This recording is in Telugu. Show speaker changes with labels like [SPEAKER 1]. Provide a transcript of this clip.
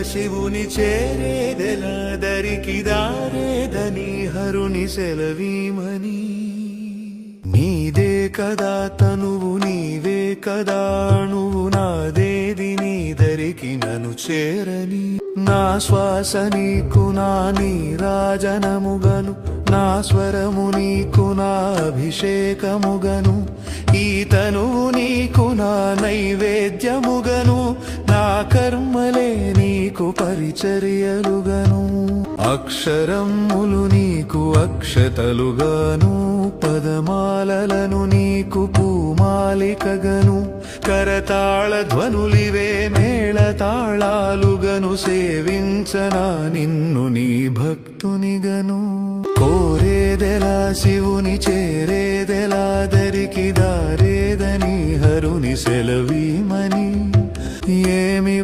[SPEAKER 1] శివుని చేరేదెలా దరికి దారేదని హరుని సెలవీమని నీదే కదా తనువు నీవే కదా నువ్వు నాదేది నీ దరికి నన్ను చేరని నా శ్వాస నీకు నా నీరాజనముగను నా స్వరము నీకు నా అభిషేకముగను ఈ తనువు నీకు నా నైవేద్యముగను నా కర్మలే నీకు పరిచర్యలుగను అక్షరములు నీకు అక్షతలుగాను పదమాలలను నీకు పూమాలికగను కరతాళ ధ్వనులివే మేళతాళాలుగను సేవించనా నిన్ను నీ భక్తునిగను కోరేదెలా శివుని చేరేదెలా దరికి దారేదని హరుని సెలవీమని ఏమి